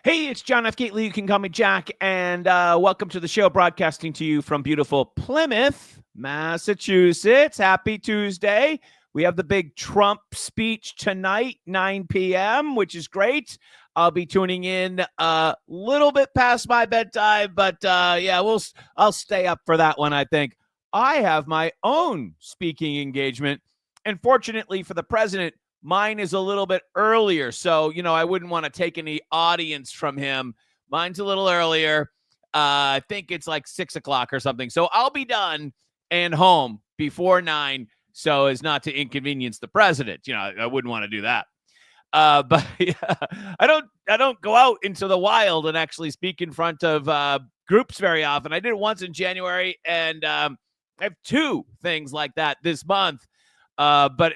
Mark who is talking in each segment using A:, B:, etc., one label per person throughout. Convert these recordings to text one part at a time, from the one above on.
A: Hey, it's John F. Gately. You can call me Jack, and welcome to the show, broadcasting to you from beautiful Plymouth, Massachusetts. Happy Tuesday. We have the big Trump speech tonight, 9 p.m., which is great. I'll be tuning in a little bit past my bedtime, but I'll stay up for that one, I think. I have my own speaking engagement, and fortunately for the president, mine is a little bit earlier, so, I wouldn't want to take any audience from him. Mine's a little earlier. I think it's like 6 o'clock or something. So I'll be done and home before 9 so as not to inconvenience the president. I wouldn't want to do that. But yeah, I don't go out into the wild and actually speak in front of groups very often. I did it once in January, and I have 2 things like that this month. But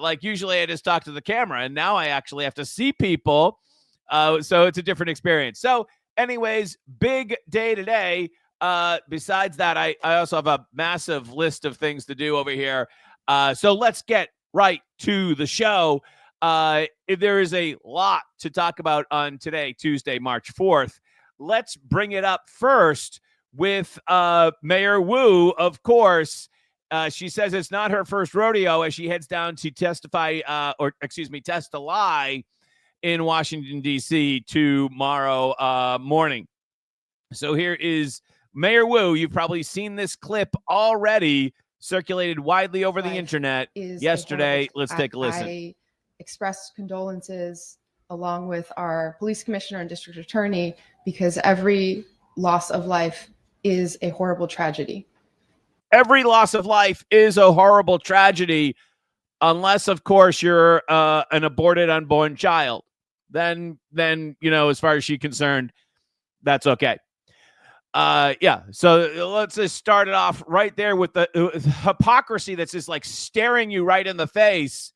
A: like usually I just talk to the camera, and now I actually have to see people. So it's a different experience. So anyways, big day today. Besides that, I also have a massive list of things to do over here. So let's get right to the show. There is a lot to talk about on today, Tuesday, March 4th. Let's bring it up first with Mayor Wu, of course. She says it's not her first rodeo as she heads down to test a lie in Washington, D.C. tomorrow morning. So here is Mayor Wu. You've probably seen this clip already, circulated widely over the internet yesterday. Let's take a listen.
B: I express condolences along with our police commissioner and district attorney, because every loss of life is a horrible tragedy.
A: Every loss of life is a horrible tragedy, unless, of course, you're an aborted unborn child. Then, as far as she's concerned, that's okay. So let's just start it off right there with the hypocrisy that's just like staring you right in the face.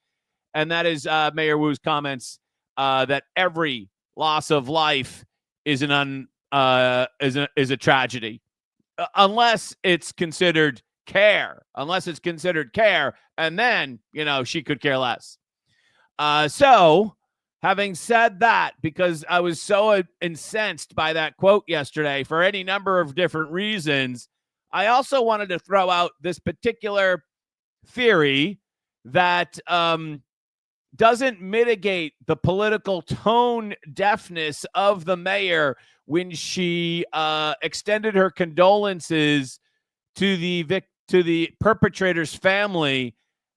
A: And that is Mayor Wu's comments that every loss of life is a tragedy. Unless it's considered care, and then, she could care less. So having said that, because I was so incensed by that quote yesterday for any number of different reasons, I also wanted to throw out this particular theory that doesn't mitigate the political tone deafness of the mayor when she extended her condolences to the perpetrator's family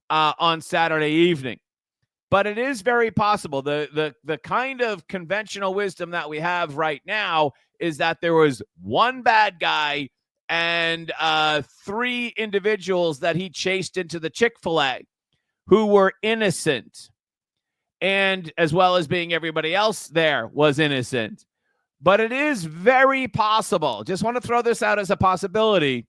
A: on Saturday evening. But it is very possible. The kind of conventional wisdom that we have right now is that there was one bad guy and 3 individuals that he chased into the Chick-fil-A who were innocent, and as well as being everybody else there was innocent. But it is very possible, just want to throw this out as a possibility,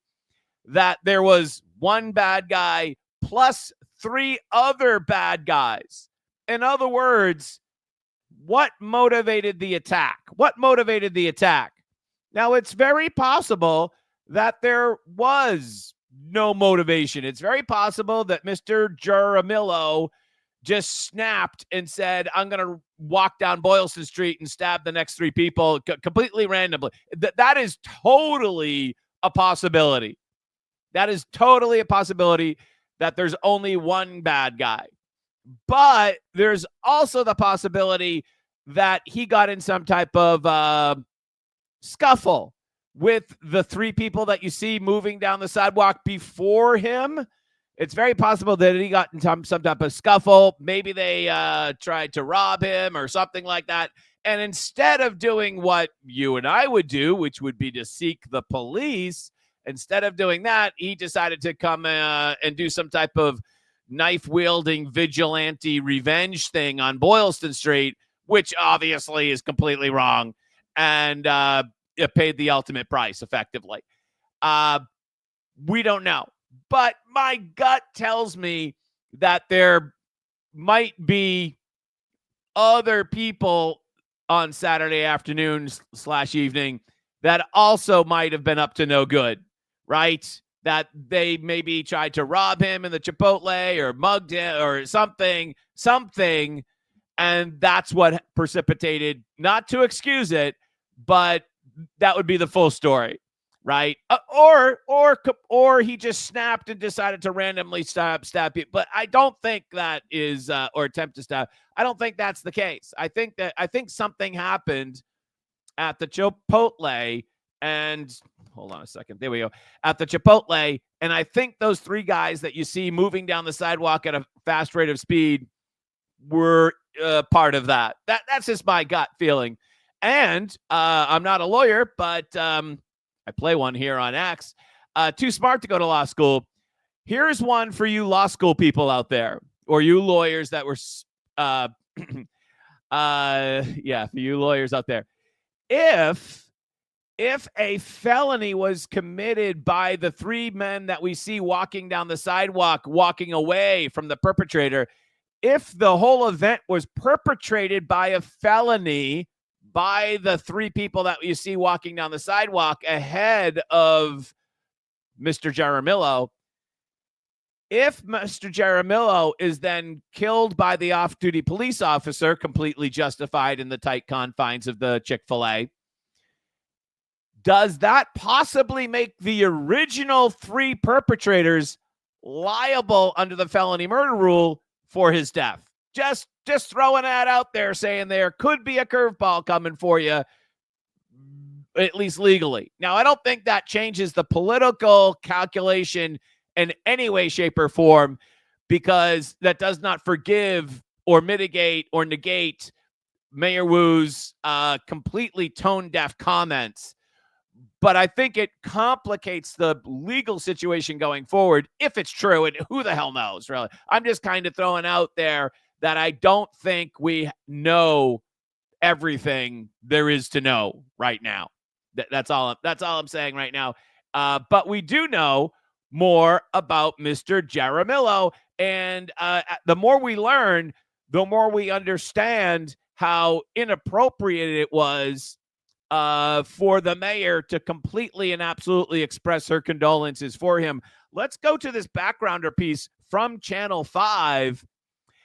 A: that there was one bad guy plus 3 other bad guys. In other words, what motivated the attack? Now, it's very possible that there was no motivation. It's very possible that Mr. Jaramillo just snapped and said, I'm going to walk down Boylston Street and stab the next 3 people completely randomly. That is totally a possibility. That is totally a possibility that there's only one bad guy. But there's also the possibility that he got in some type of scuffle with the 3 people that you see moving down the sidewalk before him. It's very possible that he got in some type of scuffle. Maybe they tried to rob him or something like that. And instead of doing what you and I would do, which would be to seek the police, instead of doing that, he decided to come and do some type of knife-wielding vigilante revenge thing on Boylston Street, which obviously is completely wrong, and it paid the ultimate price, effectively. We don't know. But my gut tells me that there might be other people on Saturday afternoon / evening that also might have been up to no good, right? That they maybe tried to rob him in the Chipotle or mugged him or something. And that's what precipitated, not to excuse it, but that would be the full story, right? Or he just snapped and decided to randomly stab you. But I don't think that is, or attempt to stab. I don't think that's the case. I think something happened at the Chipotle, and hold on a second. There we go. At the Chipotle, and I think those three guys that you see moving down the sidewalk at a fast rate of speed were part of that. That's just my gut feeling. And I'm not a lawyer, but I play one here on X. Too smart to go to law school. Here's one for you law school people out there, or you lawyers that were, for you lawyers out there. If a felony was committed by the three men that we see walking down the sidewalk, walking away from the perpetrator, if the whole event was perpetrated by a felony by the three people that you see walking down the sidewalk ahead of Mr. Jaramillo, if Mr. Jaramillo is then killed by the off-duty police officer, completely justified in the tight confines of the Chick-fil-A, does that possibly make the original three perpetrators liable under the felony murder rule for his death? Just throwing that out there, saying there could be a curveball coming for you, at least legally. Now, I don't think that changes the political calculation in any way, shape, or form, because that does not forgive or mitigate or negate Mayor Wu's completely tone-deaf comments. But I think it complicates the legal situation going forward, if it's true, and who the hell knows, really. I'm just kind of throwing out there that I don't think we know everything there is to know right now. That's all I'm saying right now. But we do know more about Mr. Jaramillo, and the more we learn, the more we understand how inappropriate it was for the mayor to completely and absolutely express her condolences for him. Let's go to this backgrounder piece from Channel 5.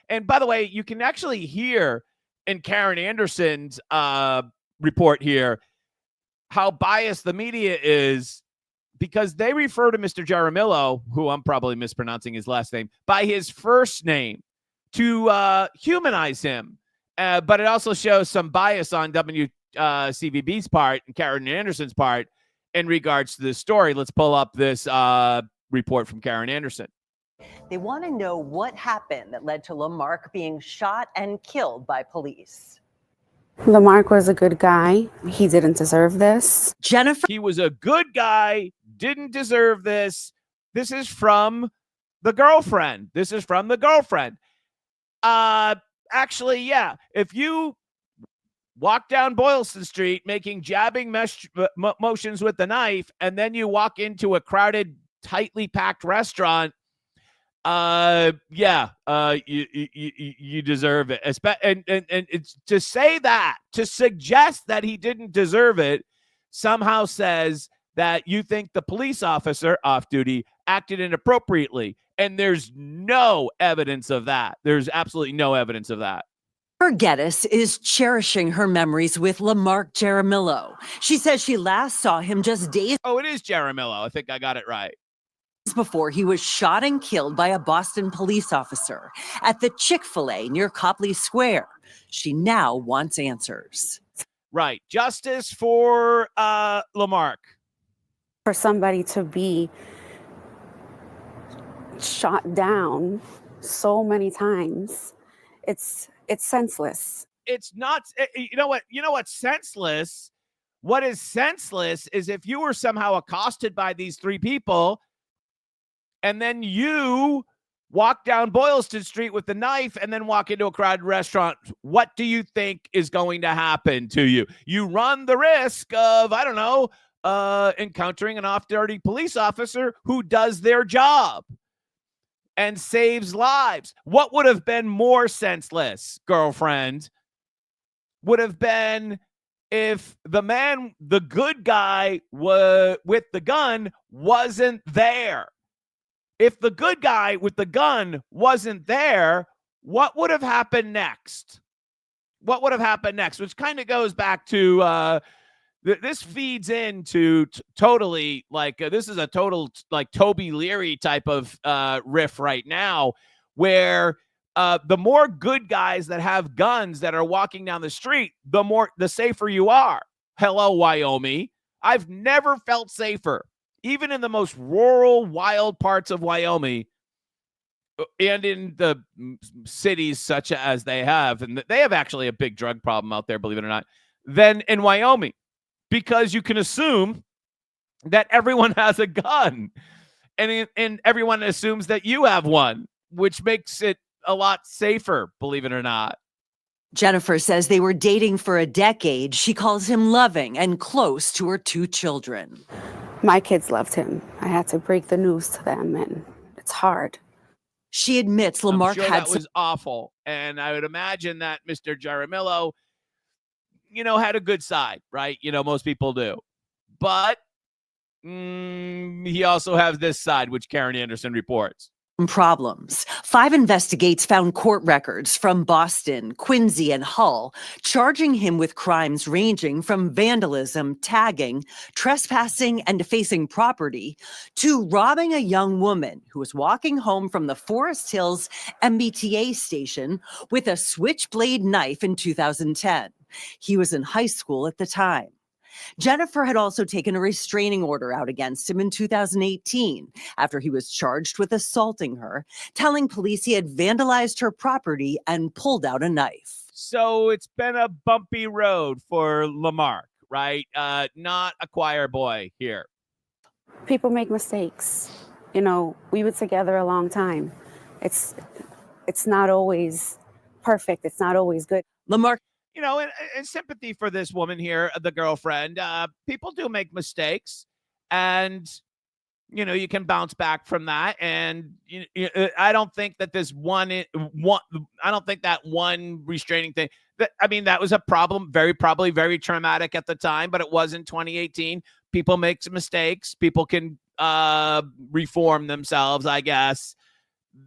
A: And by the way, you can actually hear in Karen Anderson's report here how biased the media is, because they refer to Mr. Jaramillo, who I'm probably mispronouncing his last name, by his first name to humanize him. But it also shows some bias on CVB's part and Karen Anderson's part in regards to this story. Let's pull up this report from Karen Anderson.
C: They want to know what happened that led to Lamarck being shot and killed by police.
D: Lamarck was a good guy. He didn't deserve this.
C: Jennifer.
A: He was a good guy, didn't deserve this. This is from the girlfriend. Actually, yeah. If you walk down Boylston Street making jabbing motions with the knife, and then you walk into a crowded, tightly packed restaurant, you deserve it. And it's to say that, to suggest that he didn't deserve it, somehow says that you think the police officer off duty acted inappropriately. And there's no evidence of that. There's absolutely no evidence of that.
C: Geddes is cherishing her memories with Lamarck Jaramillo. She says she last saw him just days.
A: Oh, it is Jaramillo. I think I got it right.
C: Before he was shot and killed by a Boston police officer at the Chick-fil-A near Copley Square. She now wants answers.
A: Right. Justice for Lamarck.
D: For somebody to be shot down so many times, it's senseless.
A: It's not, you know what's senseless? What is senseless is if you were somehow accosted by these three people, and then you walk down Boylston Street with the knife and then walk into a crowded restaurant, what do you think is going to happen to you? You run the risk of, I don't know, encountering an off-duty police officer who does their job and saves lives. What would have been more senseless, girlfriend, would have been if the good guy with the gun wasn't there. If the good guy with the gun wasn't there, what would have happened next? what would have happened next, which kind of goes back to this feeds into totally like this is a total like Toby Leary type of riff right now, where the more good guys that have guns that are walking down the street, the safer you are. Hello, Wyoming. I've never felt safer, even in the most rural, wild parts of Wyoming and in the cities such as they have. And they have actually a big drug problem out there, believe it or not, than in Wyoming, because you can assume that everyone has a gun and everyone assumes that you have one, which makes it a lot safer, believe it or not.
C: Jennifer says they were dating for a decade. She calls him loving and close to her 2 children.
D: My kids loved him. I had to break the news to them, and it's hard.
C: She admits Lamarck
A: I'm sure
C: had
A: that was awful, and I would imagine that Mr. Jaramillo, had a good side, right? Most people do, but he also has this side, which Karen Anderson reports.
C: problems. 5 investigates found court records from Boston, Quincy, and Hull, charging him with crimes ranging from vandalism, tagging, trespassing, and defacing property, to robbing a young woman who was walking home from the Forest Hills MBTA station with a switchblade knife in 2010. He was in high school at the time. Jennifer had also taken a restraining order out against him in 2018 after he was charged with assaulting her, telling police he had vandalized her property and pulled out a knife.
A: So it's been a bumpy road for Lamarck, right? Not a choir boy here.
D: People make mistakes. We were together a long time. It's not always perfect. It's not always good.
C: Lamarck,
A: in sympathy for this woman here, the girlfriend, people do make mistakes, and, you can bounce back from that. And I don't think that I don't think that one restraining thing, that was a problem, probably very traumatic at the time, but it was in 2018. People make mistakes. People can reform themselves, I guess.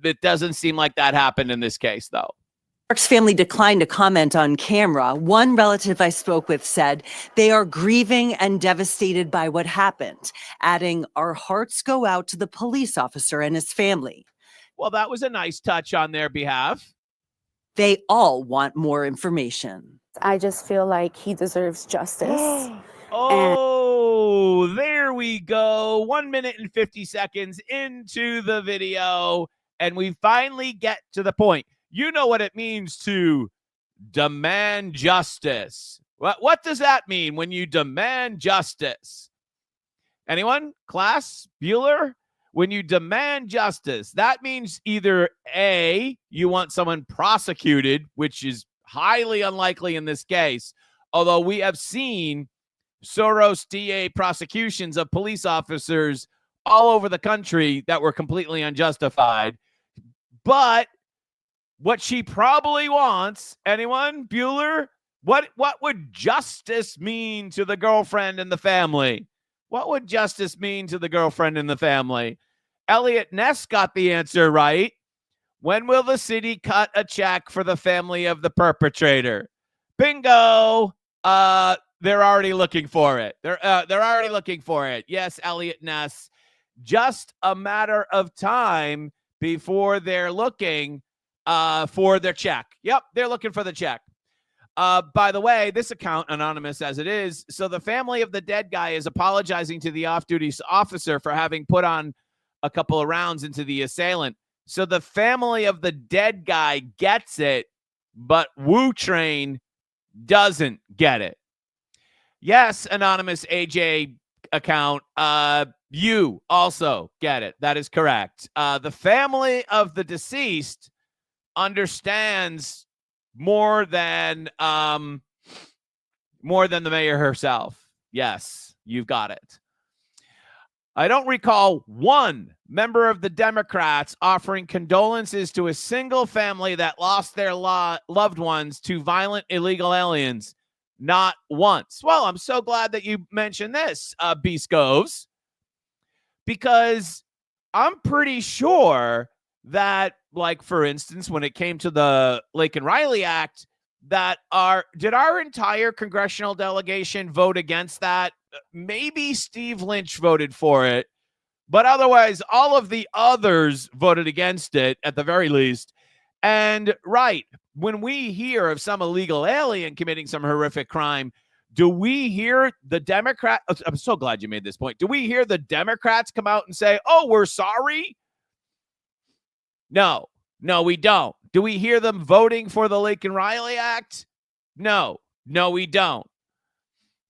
A: It doesn't seem like that happened in this case, though.
C: Lamarck's family declined to comment on camera. One relative I spoke with said they are grieving and devastated by what happened, adding, "Our hearts go out to the police officer and his family."
A: Well, that was a nice touch on their behalf.
C: They all want more information.
D: I just feel like he deserves justice.
A: Oh, there we go. 1 minute and 50 seconds into the video, and we finally get to the point. You know what it means to demand justice. What does that mean when you demand justice? Anyone? Class? Bueller? When you demand justice, that means either A, you want someone prosecuted, which is highly unlikely in this case, although we have seen Soros DA prosecutions of police officers all over the country that were completely unjustified. But what she probably wants, anyone? Bueller? What would justice mean to the girlfriend and the family? What would justice mean to the girlfriend and the family? Elliot Ness got the answer right. When will the city cut a check for the family of the perpetrator? Bingo. They're already looking for it. They're already looking for it. Yes, Elliot Ness. Just a matter of time before they're looking for their check. Yep, they're looking for the check. By the way, this account, anonymous as it is, so the family of the dead guy is apologizing to the off-duty officer for having put on a couple of rounds into the assailant. So the family of the dead guy gets it, but Wu Train doesn't get it. Yes, anonymous AJ account, you also get it. That is correct. The family of the deceased understands more than the mayor herself. Yes, you've got it. I don't recall one member of the Democrats offering condolences to a single family that lost their loved ones to violent illegal aliens. Not once. Well, I'm so glad that you mentioned this, B. Scoves, because I'm pretty sure that, like, for instance, when it came to the Laken Riley Act, did our entire congressional delegation vote against that? Maybe Steve Lynch voted for it, but otherwise all of the others voted against it at the very least. And right, when we hear of some illegal alien committing some horrific crime, do we hear the Democrat? I'm so glad you made this point. Do we hear the Democrats come out and say, "Oh, we're sorry"? No, we don't. Do we hear them voting for the Lincoln Riley Act? No, we don't.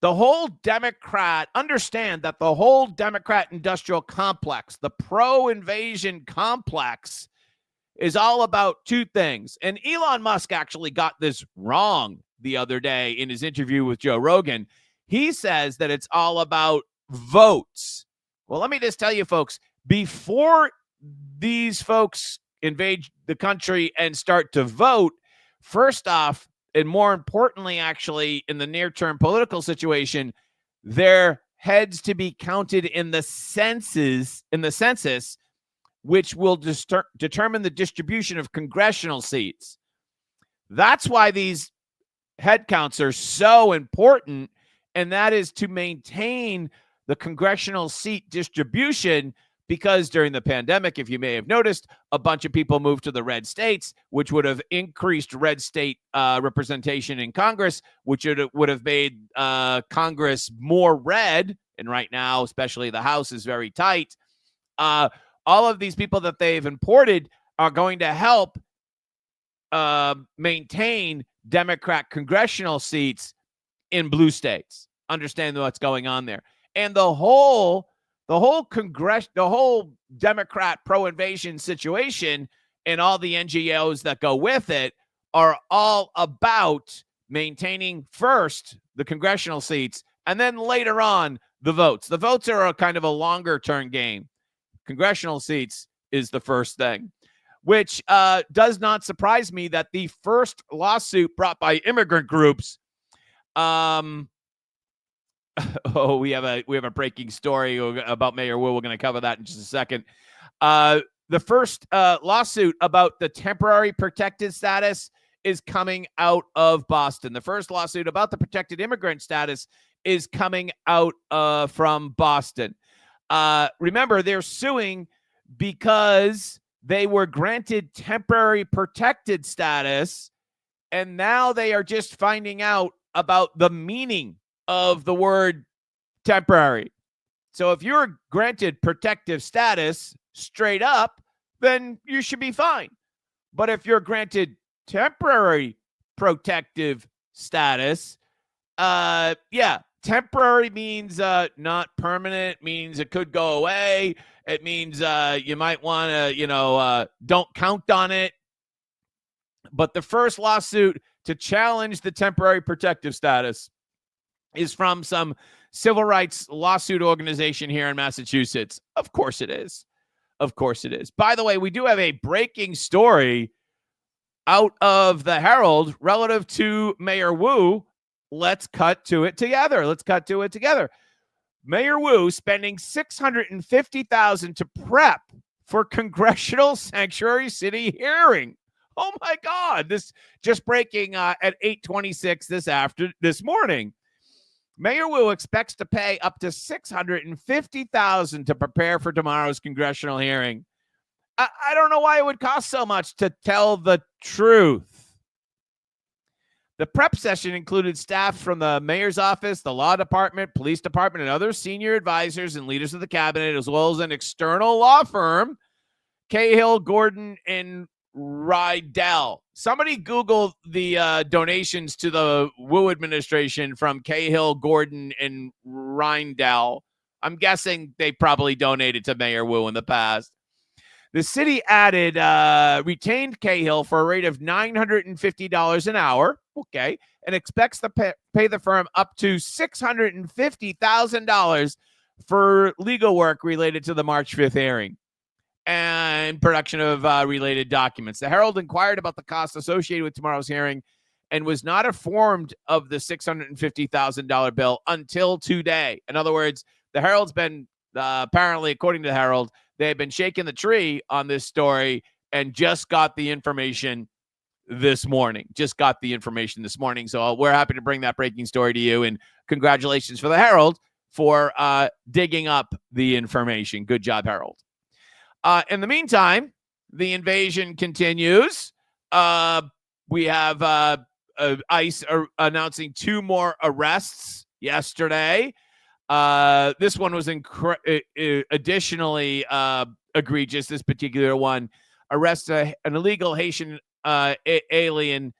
A: The whole Democrat, understand that the whole Democrat industrial complex, the pro-invasion complex, is all about two things. And Elon Musk actually got this wrong the other day in his interview with Joe Rogan. He says that it's all about votes. Well, let me just tell you, folks, before these folks invade the country and start to vote, first off, and more importantly, actually, in the near-term political situation, their heads to be counted in the census, which will determine the distribution of congressional seats. That's why these head counts are so important, and that is to maintain the congressional seat distribution, because during the pandemic, if you may have noticed, a bunch of people moved to the red states, which would have increased red state representation in Congress, which would have made Congress more red. And right now, especially the House is very tight. All of these people that they've imported are going to help maintain Democrat congressional seats in blue states. Understand what's going on there. And the whole Democrat pro-invasion situation and all the NGOs that go with it are all about maintaining first the congressional seats and then later on the votes. The votes are a kind of a longer term game. Congressional seats is the first thing, which does not surprise me that the first lawsuit brought by immigrant groups, we have a breaking story about Mayor Wu. We're going to cover that in just a second. The first lawsuit about the temporary protected status is coming out of Boston. The first lawsuit about the protected immigrant status is coming out from Boston. Remember, they're suing because they were granted temporary protected status, and now they are just finding out about the meaning of the word temporary. So if you're granted protective status straight up, then you should be fine. But if you're granted temporary protective status, temporary means not permanent, means it could go away. It means you might want to, don't count on it. But the first lawsuit to challenge the temporary protective status is from some civil rights lawsuit organization here in Massachusetts. Of course it is. Of course it is. By the way, we do have a breaking story out of the Herald relative to Mayor Wu. Let's cut to it together. Mayor Wu spending $650,000 to prep for congressional sanctuary city hearing. Oh my God! This just breaking at 8:26 this morning. Mayor Wu expects to pay up to $650,000 to prepare for tomorrow's congressional hearing. I don't know why it would cost so much, to tell the truth. The prep session included staff from the mayor's office, the law department, police department, and other senior advisors and leaders of the cabinet, as well as an external law firm, Cahill, Gordon, and Rydell. Somebody Google the donations to the Wu administration from Cahill, Gordon, and Rydell. I'm guessing they probably donated to Mayor Wu in the past. The city retained Cahill for a rate of $950 an hour, okay, and expects to pay the firm up to $650,000 for legal work related to the March 5th hearing and production of related documents. The Herald inquired about the costs associated with tomorrow's hearing and was not informed of the $650,000 bill until today. In other words, the Herald's been, apparently, according to the Herald, they have been shaking the tree on this story and just got the information this morning. Just got the information this morning. So we're happy to bring that breaking story to you. And congratulations for the Herald for digging up the information. Good job, Herald. In the meantime, the invasion continues. We have ICE announcing 2 more arrests yesterday. This one was additionally egregious. This particular one arrests an illegal Haitian alien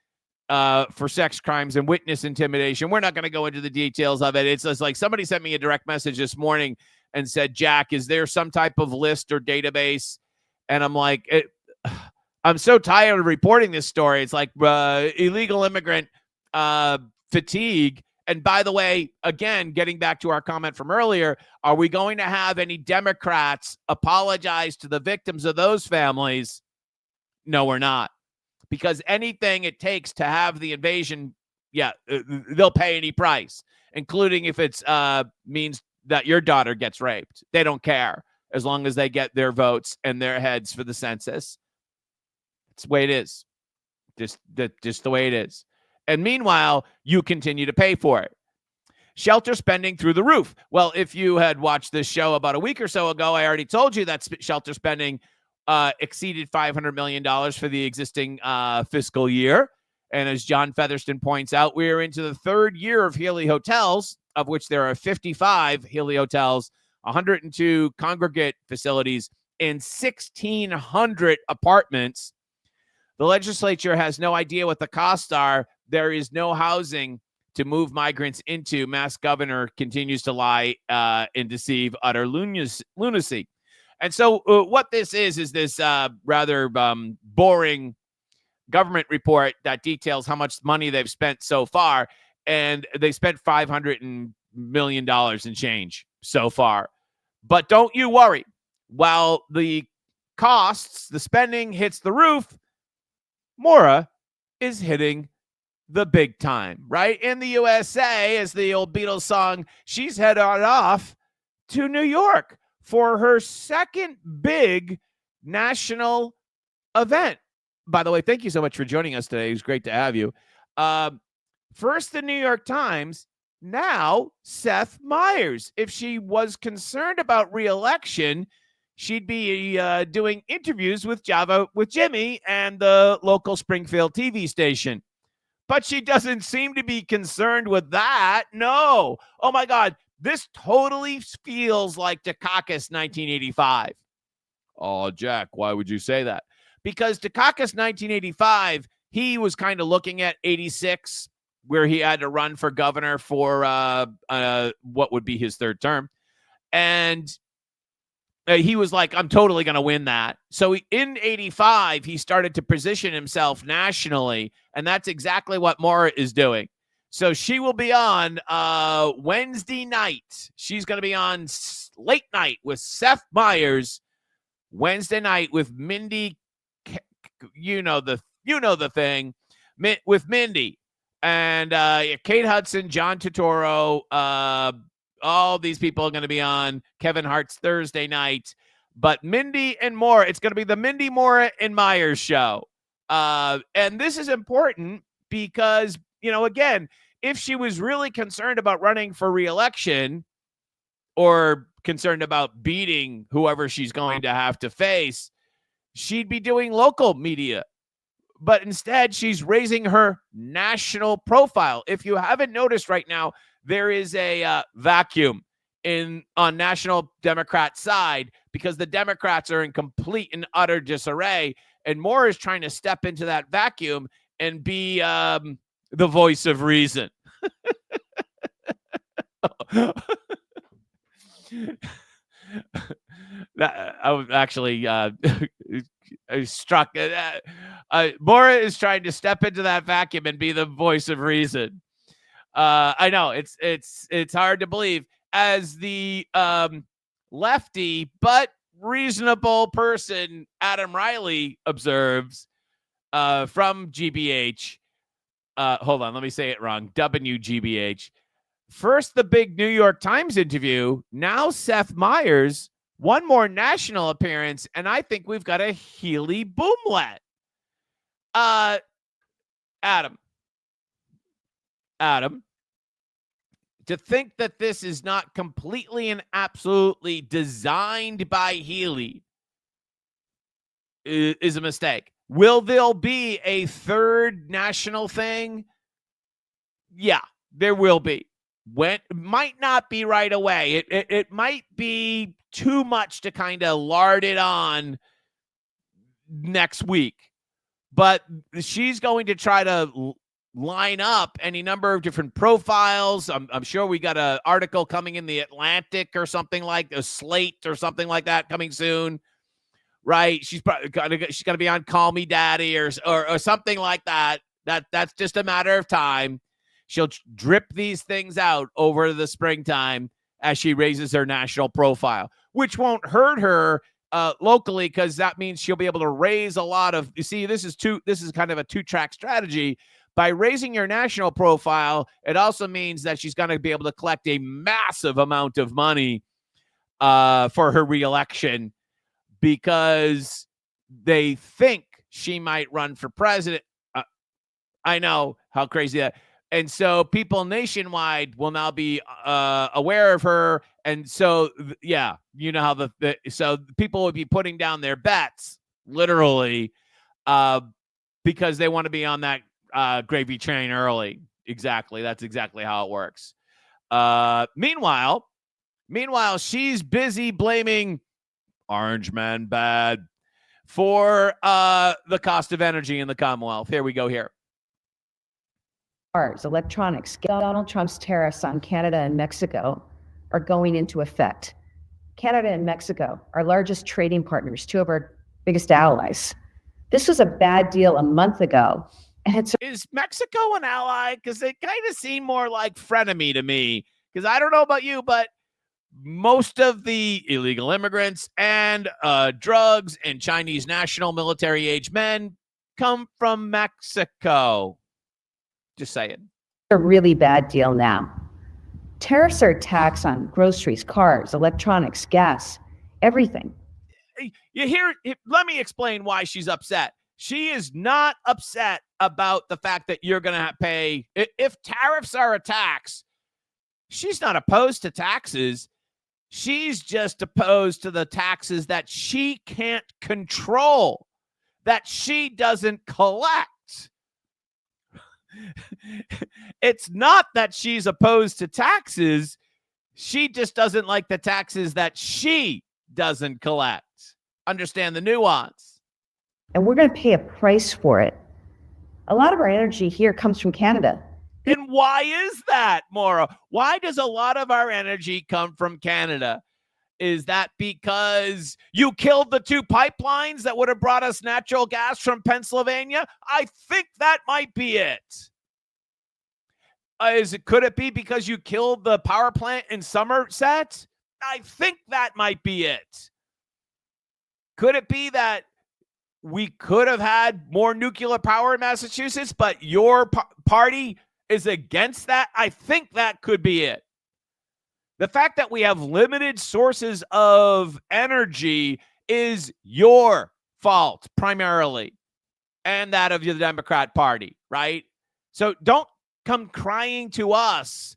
A: for sex crimes and witness intimidation. We're not going to go into the details of it. It's just like somebody sent me a direct message this morning and said, Jack, is there some type of list or database? And I'm like, I'm so tired of reporting this story. It's like illegal immigrant fatigue. And by the way, again, getting back to our comment from earlier, are we going to have any Democrats apologize to the victims of those families? No, we're not. Because anything it takes to have the invasion, they'll pay any price, including if it's means that your daughter gets raped. They don't care as long as they get their votes and their heads for the census. It's the way it is. Just the way it is. And meanwhile, you continue to pay for it. Shelter spending through the roof. Well, if you had watched this show about a week or so ago, I already told you that shelter spending exceeded $500 million for the existing fiscal year. And as John Featherston points out, we are into the 3rd year of Healy Hotels, of which there are 55 Healy Hotels, 102 congregate facilities, and 1,600 apartments. The legislature has no idea what the costs are. There is no housing to move migrants into. Mass governor continues to lie and deceive, utter lunacy. And so what this is this rather boring government report that details how much money they've spent so far. And they spent $500 million and change so far. But don't you worry. While the costs, the spending hits the roof, Maura is hitting the big time, right? In the USA, as the old Beatles song, she's headed off to New York for her 2nd big national event. By the way, thank you so much for joining us today. It was great to have you. First, the New York Times, now Seth Myers. If she was concerned about re-election, she'd be doing interviews with Jimmy and the local Springfield TV station. But she doesn't seem to be concerned with that. No. Oh, my God. This totally feels like Dukakis 1985. Oh, Jack, why would you say that? Because Dukakis 1985, he was kind of looking at 86, where he had to run for governor for what would be his 3rd term. And he was like, I'm totally going to win that. So in 85, he started to position himself nationally, and that's exactly what Maura is doing. So she will be on Wednesday night. She's going to be on late night with Seth Myers. Wednesday night with Mindy, you know the thing, with Mindy and Kate Hudson, John Turturro, all these people are going to be on Kevin Hart's Thursday night. But Mindy and Maura, it's going to be the Mindy, Maura, and Myers show. And this is important because, again, if she was really concerned about running for re-election or concerned about beating whoever she's going to have to face, she'd be doing local media. But instead, she's raising her national profile. If you haven't noticed right now, there is a vacuum on National Democrat side because the Democrats are in complete and utter disarray. And Maura is trying to step into that vacuum and be the voice of reason. I was actually struck. Maura is trying to step into that vacuum and be the voice of reason. I know it's hard to believe as the lefty but reasonable person Adam Riley observes from GBH. Hold on, let me say it wrong. WGBH. First, the big New York Times interview. Now Seth Myers. One more national appearance, and I think we've got a Healy boomlet. Adam, to think that this is not completely and absolutely designed by Healy is a mistake. Will there be a third national thing? Yeah, there will be. When might not be right away. It might be too much to kind of lard it on next week. But she's going to try to line up any number of different profiles. I'm sure we got an article coming in the Atlantic or something like a Slate or something like that coming soon. Right? She's probably she's going to be on Call Me Daddy or something like that. That's just a matter of time. She'll drip these things out over the springtime as she raises her national profile, which won't hurt her locally, because that means she'll be able to raise a lot of. You see, this is kind of a 2-track strategy. By raising your national profile, it also means that she's going to be able to collect a massive amount of money for her reelection, because they think she might run for president. I know how crazy that. And so people nationwide will now be aware of her. And so, yeah, you know how so people would be putting down their bets, literally, because they want to be on that gravy train early. Exactly. That's exactly how it works. Meanwhile, she's busy blaming Orange Man bad for the cost of energy in the Commonwealth. Here we go here.
E: Electronics. Donald Trump's tariffs on Canada and Mexico are going into effect. Canada and Mexico, our largest trading partners, 2 of our biggest allies. This was a bad deal a month ago. And
A: Is Mexico an ally? Because they kind of seem more like frenemy to me. Because I don't know about you, but most of the illegal immigrants and drugs and Chinese national military age men come from Mexico. Just saying.
E: a really bad deal now. Tariffs are a tax on groceries, cars, electronics, gas, everything.
A: You hear? Let me explain why she's upset. She is not upset about the fact that you're going to pay. If tariffs are a tax, she's not opposed to taxes. She's just opposed to the taxes that she can't control, that she doesn't collect. It's not that she's opposed to taxes. She just doesn't like the taxes that she doesn't collect. Understand the nuance.
E: And we're going to pay a price for it. A lot of our energy here comes from Canada.
A: And why is that, Maura? Why does a lot of our energy come from Canada? Is that because you killed the 2 pipelines that would have brought us natural gas from Pennsylvania? I think that might be it. Could it be because you killed the power plant in Somerset? I think that might be it. Could it be that we could have had more nuclear power in Massachusetts, but your party is against that? I think that could be it. The fact that we have limited sources of energy is your fault primarily, and that of the Democrat Party, right? So don't come crying to us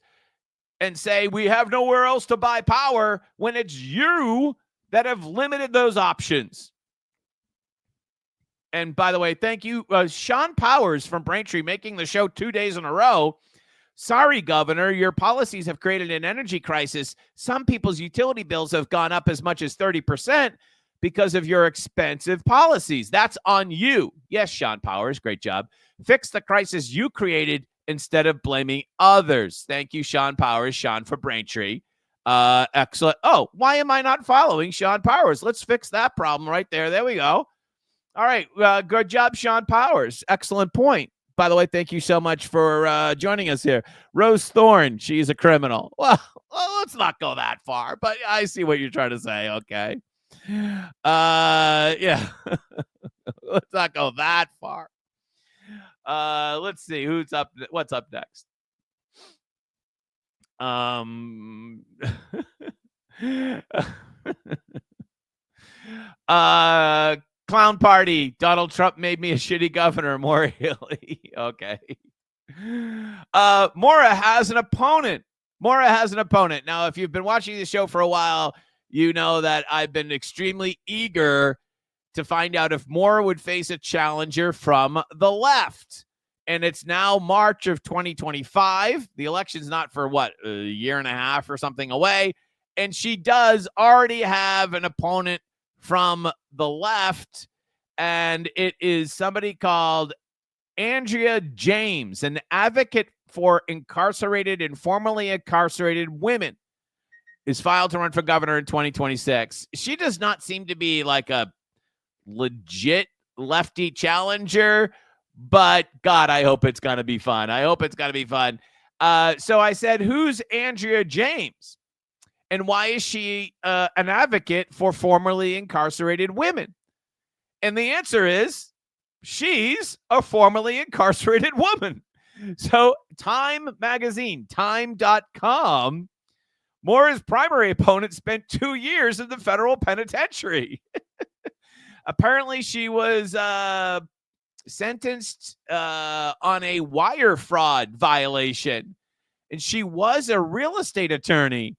A: and say we have nowhere else to buy power when it's you that have limited those options. And by the way, thank you, Sean Powers from Braintree, making the show 2 days in a row. Sorry, Governor, your policies have created an energy crisis. Some people's utility bills have gone up as much as 30% because of your expensive policies. That's on you. Yes, Sean Powers, great job. Fix the crisis you created instead of blaming others. Thank you, Sean Powers, Sean for Braintree. Excellent. Oh, why am I not following Sean Powers? Let's fix that problem right there. There we go. All right. Good job, Sean Powers. Excellent point. By the way, thank you so much for joining us here. Rose Thorne, she's a criminal. Well, let's not go that far, but I see what you're trying to say. Okay. Yeah. Let's not go that far. Let's see what's up next. clown party. Donald Trump made me a shitty governor. Maura Healey. Okay. Maura has an opponent. Now, if you've been watching the show for a while, you know that I've been extremely eager to find out if Maura would face a challenger from the left. And it's now March of 2025. The election's not for a year and a half or something away. And she does already have an opponent from the left. And it is somebody called Andrea James, an advocate for incarcerated and formerly incarcerated women, is filed to run for governor in 2026. She does not seem to be like a legit lefty challenger, but God, I hope it's going to be fun. So I said, who's Andrea James? And why is she an advocate for formerly incarcerated women? And the answer is she's a formerly incarcerated woman. So Time magazine, time.com, Maura's primary opponent spent 2 years in the federal penitentiary. Apparently, she was sentenced on a wire fraud violation, and she was a real estate attorney.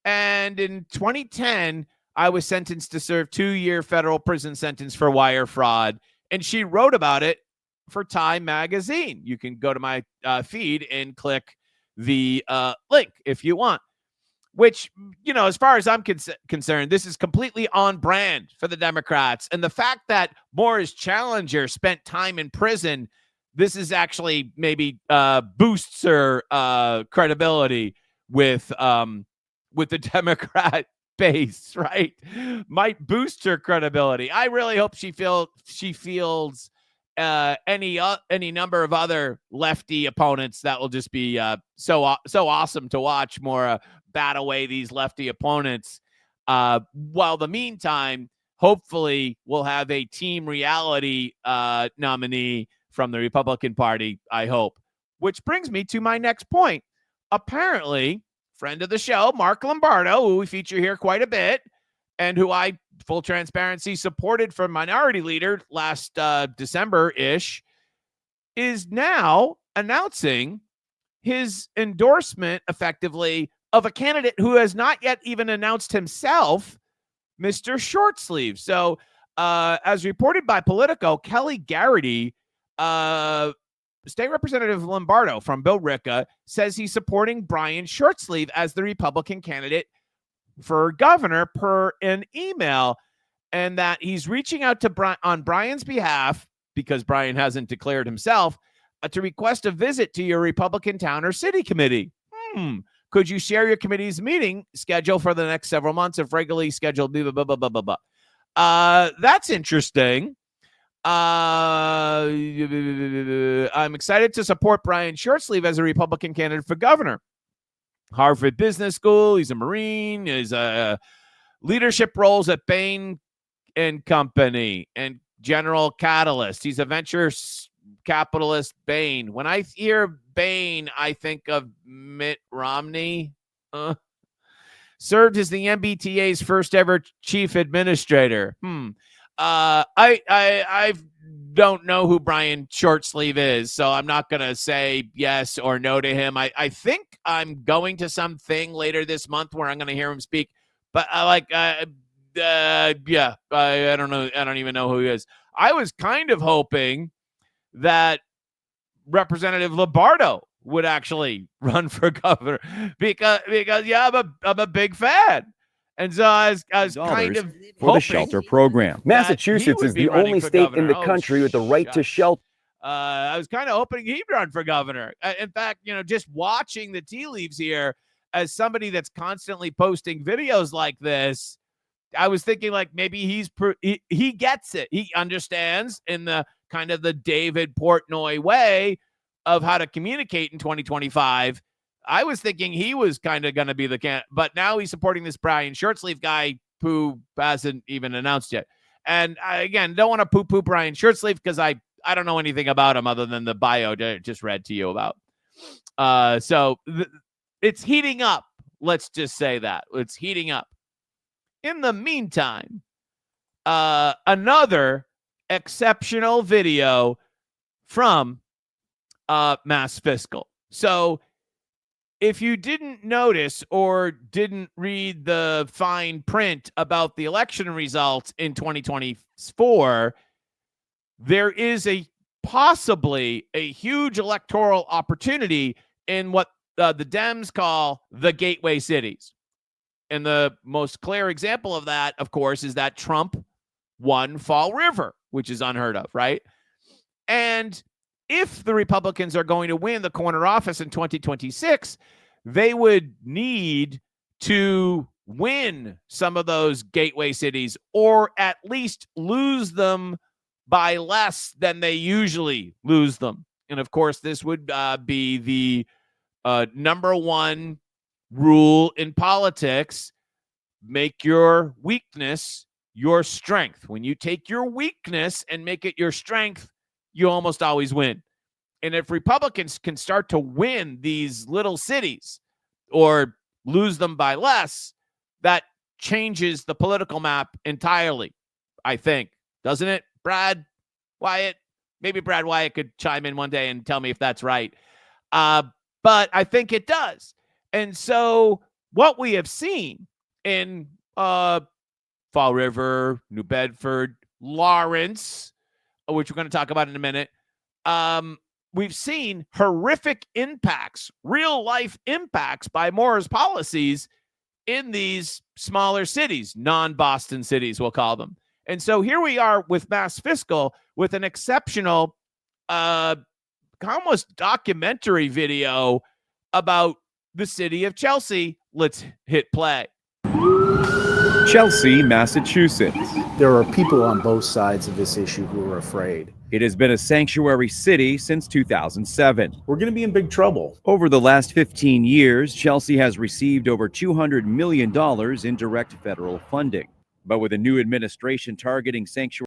A: And in 2010, I was sentenced to serve 2-year federal prison sentence for wire fraud, and she wrote about it for Time magazine. You can go to my feed and click the link if you want. Which, as far as I'm concerned, this is completely on brand for the Democrats. And the fact that Maura's challenger spent time in prison, this is actually maybe boosts her credibility with the Democrat base, right? Might boost her credibility. I really hope she fields any number of other lefty opponents. That will just be so awesome to watch Maura bat away these lefty opponents. While the meantime, hopefully we'll have a team reality nominee from the Republican Party, I hope. Which brings me to my next point. Apparently, friend of the show, Mark Lombardo, who we feature here quite a bit, and who I, full transparency, supported for minority leader last December-ish, is now announcing his endorsement, effectively, of a candidate who has not yet even announced himself, Mr. Shortsleeve. So, as reported by Politico, Kelly Garrity, State Representative Lombardo from Billerica, says he's supporting Brian Shortsleeve as the Republican candidate for governor per an email, and that he's reaching out to on Brian's behalf, because Brian hasn't declared himself, to request a visit to your Republican town or city committee. Could you share your committee's meeting schedule for the next several months if regularly scheduled? Blah, blah, blah, blah, blah, blah. That's interesting. I'm excited to support Brian Shortsleeve as a Republican candidate for governor. Harvard Business School. He's a Marine. He's leadership roles at Bain and Company and General Catalyst. He's a venture capitalist, Bain. When I hear Bain, I think of Mitt Romney. Served as the MBTA's first ever chief administrator. I don't know who Brian Shortsleeve is, so I'm not going to say yes or no to him. I think I'm going to something later this month where I'm going to hear him speak, but I don't know. I don't even know who he is. I was kind of hoping that Representative Lombardo would actually run for governor because I'm a big fan. And so I was kind of
F: for the shelter program. Massachusetts is the only state in the country with the right to shelter.
A: I was kind of hoping he'd run for governor. In fact, just watching the tea leaves here as somebody that's constantly posting videos like this, I was thinking like maybe he gets it. He understands in the kind of the David Portnoy way of how to communicate in 2025. I was thinking he was kind of going to be the candidate, but now he's supporting this Brian Shortsleeve guy who hasn't even announced yet. And I, again, don't want to poo-poo Brian Shortsleeve because I don't know anything about him other than the bio I just read to you about. So it's heating up. Let's just say that. It's heating up. In the meantime, another exceptional video from Mass Fiscal. So if you didn't notice or didn't read the fine print about the election results in 2024, there is possibly a huge electoral opportunity in what the Dems call the gateway cities. And the most clear example of that, of course, is that Trump won Fall River, which is unheard of, right? And if the Republicans are going to win the corner office in 2026, they would need to win some of those gateway cities, or at least lose them by less than they usually lose them. And of course, this would be the number one rule in politics: make your weakness your strength. When you take your weakness and make it your strength, you almost always win. And if Republicans can start to win these little cities or lose them by less, that changes the political map entirely, I think. Doesn't it, Brad Wyatt? Maybe Brad Wyatt could chime in one day and tell me if that's right. But I think it does. And so what we have seen in Fall River, New Bedford, Lawrence, which we're going to talk about in a minute, we've seen horrific impacts, real life impacts by Maura's policies in these smaller cities, non-Boston cities, we'll call them. And so here we are with Mass Fiscal with an exceptional, almost documentary video about the city of Chelsea. Let's hit play.
F: Chelsea, Massachusetts.
G: There are people on both sides of this issue who are afraid.
F: It has been a sanctuary city since 2007.
G: We're going to be in big trouble.
F: Over the last 15 years, Chelsea has received over $200 million in direct federal funding. But with a new administration targeting sanctuary